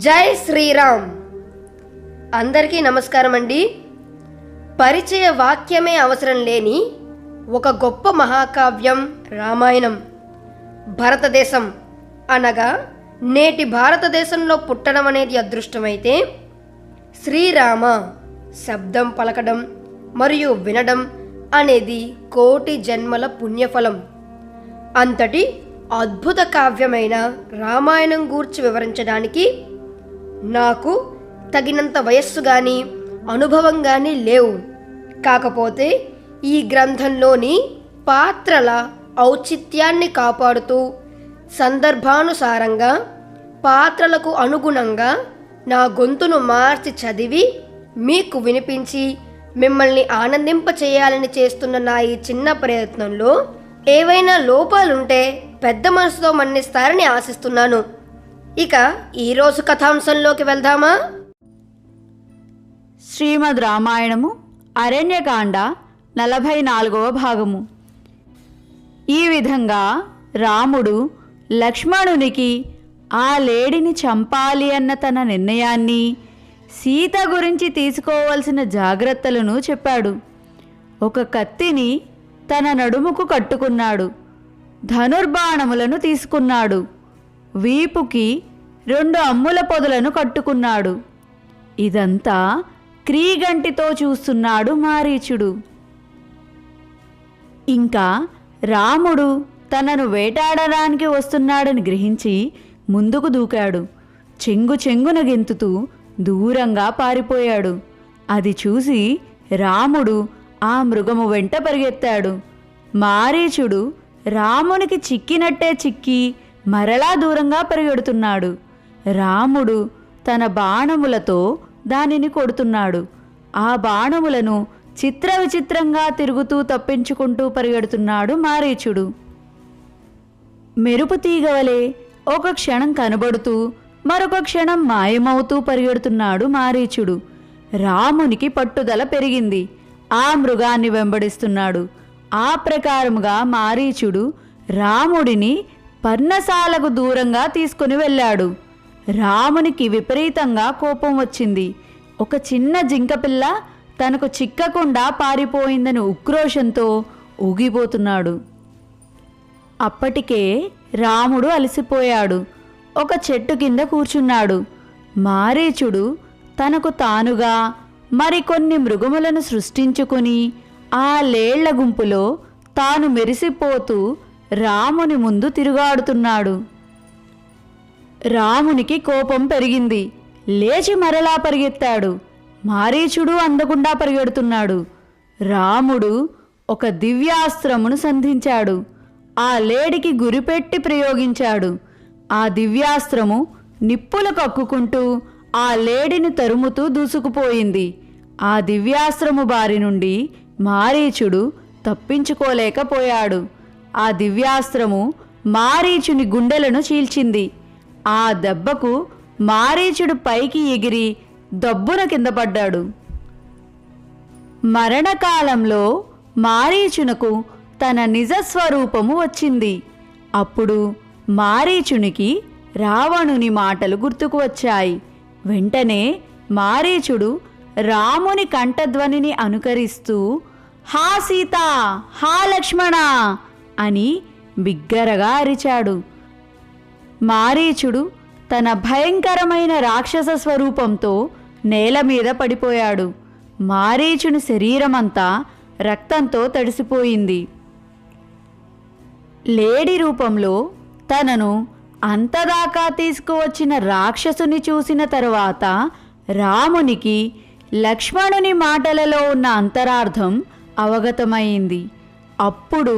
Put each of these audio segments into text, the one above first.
జై శ్రీరామ్. అందరికీ నమస్కారం అండి. పరిచయ వాక్యమే అవసరం లేని ఒక గొప్ప మహాకావ్యం రామాయణం. భారతదేశం అనగా నేటి భారతదేశంలో పుట్టడం అనేది అదృష్టమైతే, శ్రీరామ శబ్దం పలకడం మరియు వినడం అనేది కోటి జన్మల పుణ్యఫలం. అంతటి అద్భుత కావ్యమైన రామాయణం గూర్చి వివరించడానికి నాకు తగినంత వయస్సు కానీ అనుభవం కానీ లేవు. కాకపోతే ఈ గ్రంథంలోని పాత్రల ఔచిత్యాన్ని కాపాడుతూ సందర్భానుసారంగా పాత్రలకు అనుగుణంగా నా గొంతును మార్చి చదివి మీకు వినిపించి మిమ్మల్ని ఆనందింపచేయాలని చేస్తున్న నా ఈ చిన్న ప్రయత్నంలో ఏవైనా లోపాలుంటే పెద్ద మనసుతో మన్నిస్తారని ఆశిస్తున్నాను. ఇక ఈరోజు కథాంశంలోకి వెళ్దామా? శ్రీమద్ రామాయణము అరణ్యకాండ 44వ భాగము. ఈ విధంగా రాముడు లక్ష్మణునికి ఆ లేడిని చంపాలి అన్న తన నిర్ణయాన్ని, సీత గురించి తీసుకోవలసిన జాగ్రత్తలను చెప్పాడు. ఒక కత్తిని తన నడుముకు కట్టుకున్నాడు. ధనుర్బాణములను తీసుకున్నాడు. వీపుకి 2 అమ్ముల పొదలను కట్టుకున్నాడు. ఇదంతా క్రీగంటితో చూస్తున్నాడు మారీచుడు. ఇంకా రాముడు తనను వేటాడడానికి వస్తున్నాడని గ్రహించి ముందుకు దూకాడు. చెంగు చెంగున గెంతుతూ దూరంగా పారిపోయాడు. అది చూసి రాముడు ఆ మృగము వెంట పరిగెత్తాడు. మారీచుడు రామునికి చిక్కినట్టే చిక్కి మరలా దూరంగా పరిగెడుతున్నాడు. రాముడు తన బాణములతో దానిని కొడుతున్నాడు. ఆ బాణములను చిత్ర విచిత్రంగా తిరుగుతూ తప్పించుకుంటూ పరిగెడుతున్నాడు మారీచుడు. మెరుపు తీగవలే ఒక క్షణం కనబడుతూ మరొక క్షణం మాయమవుతూ పరిగెడుతున్నాడు మారీచుడు. రామునికి పట్టుదల పెరిగింది. ఆ మృగాన్ని వెంబడిస్తున్నాడు. ఆ ప్రకారముగా మారీచుడు రాముడిని పర్ణశాలకు దూరంగా తీసుకుని వెళ్ళాడు. రామునికి విపరీతంగా కోపం వచ్చింది. ఒక చిన్న జింకపిల్ల తనకు చిక్కకుండా పారిపోయిందని ఉక్రోషంతో ఊగిపోతున్నాడు. అప్పటికే రాముడు అలసిపోయాడు. ఒక చెట్టు కింద కూర్చున్నాడు. మారీచుడు తనకు తానుగా మరికొన్ని మృగములను సృష్టించుకుని ఆ లేళ్ల గుంపులో తాను మెరిసిపోతూ రాముని ముందు తిరుగాడుతున్నాడు. రామునికి కోపం పెరిగింది. లేచి మరలా పరిగెత్తాడు. మారీచుడు అందకుండా పరిగెడుతున్నాడు. రాముడు ఒక దివ్యాస్త్రమును సంధించాడు. ఆ లేడికి గురిపెట్టి ప్రయోగించాడు. ఆ దివ్యాస్త్రము నిప్పులు కక్కుకుంటూ ఆ లేడిని తరుముతూ దూసుకుపోయింది. ఆ దివ్యాస్త్రము బారి నుండి మారీచుడు తప్పించుకోలేకపోయాడు. ఆ దివ్యాస్త్రము మారీచుని గుండెలను చీల్చింది. ఆ దెబ్బకు మారీచుడు పైకి ఎగిరి దబ్బున కింద పడ్డాడు. మరణకాలంలో మారీచునకు తన నిజస్వరూపము వచ్చింది. అప్పుడు మారీచునికి రావణుని మాటలు గుర్తుకు వచ్చాయి. వెంటనే మారీచుడు రాముని కంఠధ్వనిని అనుకరిస్తూ హా సీత, హా లక్ష్మణ అని బిగ్గరగా అరిచాడు. మారీచుడు తన భయంకరమైన రాక్షస స్వరూపంతో నేల మీద పడిపోయాడు. మారీచుని శరీరమంతా రక్తంతో తడిసిపోయింది. లేడి రూపంలో తనను అంతదాకా తీసుకువచ్చిన రాక్షసుని చూసిన తరువాత రామునికి లక్ష్మణుని మాటలలో ఉన్న అంతరార్థం అవగతమైంది. అప్పుడు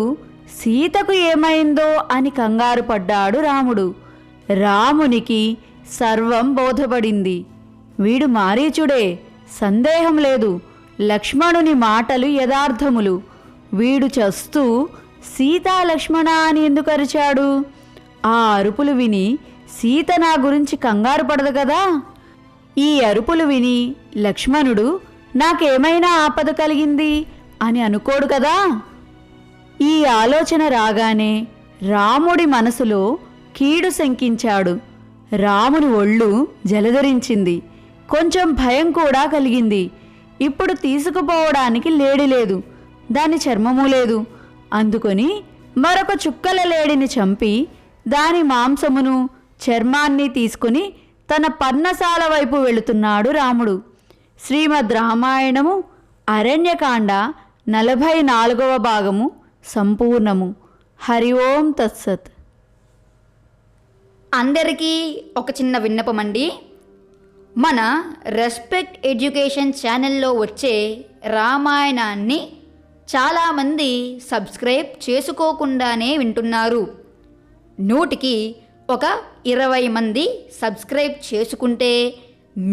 సీతకు ఏమైందో అని కంగారు పడ్డాడు రాముడు. రామునికి సర్వం బోధపడింది. వీడు మారీచుడే, సందేహం లేదు. లక్ష్మణుని మాటలు యథార్థములు. వీడు చస్తూ సీతా లక్ష్మణ అని ఎందుకు అరిచాడు? ఆ అరుపులు విని సీత నా గురించి కంగారు పడదు కదా. ఈ అరుపులు విని లక్ష్మణుడు నాకేమైనా ఆపద కలిగింది అని అనుకోడు కదా. ఈ ఆలోచన రాగానే రాముడి మనసులో కీడు శంకించాడు. రాముని ఒళ్ళు జలధరించింది. కొంచెం భయం కూడా కలిగింది. ఇప్పుడు తీసుకుపోవడానికి లేడి లేదు, దాని చర్మము లేదు. అందుకొని మరొక చుక్కల లేడిని చంపి దాని మాంసమును చర్మాన్ని తీసుకుని తన పర్ణశాల వైపు వెళుతున్నాడు రాముడు. శ్రీమద్ రామాయణము అరణ్యకాండ 44వ భాగము సంపూర్ణము. హరి ఓం తత్సత్. అందరికీ ఒక చిన్న విన్నపం అండి. మన రెస్పెక్ట్ ఎడ్యుకేషన్ ఛానల్లో వచ్చే రామాయణాన్ని చాలామంది సబ్స్క్రైబ్ చేసుకోకుండానే వింటున్నారు. 100కి ఒక 20 మంది సబ్స్క్రైబ్ చేసుకుంటే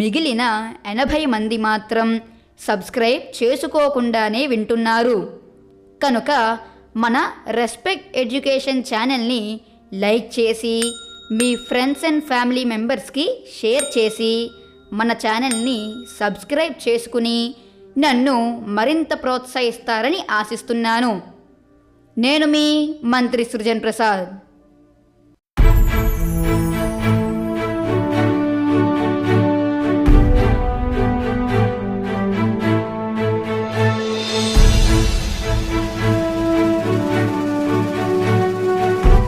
మిగిలిన 80 మంది మాత్రం సబ్స్క్రైబ్ చేసుకోకుండానే వింటున్నారు. కనుక మన రెస్పెక్ట్ ఎడ్యుకేషన్ ఛానల్ని లైక్ చేసి మీ ఫ్రెండ్స్ అండ్ ఫ్యామిలీ మెంబర్స్కి షేర్ చేసి మన ఛానల్ని సబ్స్క్రైబ్ చేసుకుని నన్ను మరింత ప్రోత్సహిస్తారని ఆశిస్తున్నాను. నేను మీ మంత్రి సృజన్ ప్రసాద్.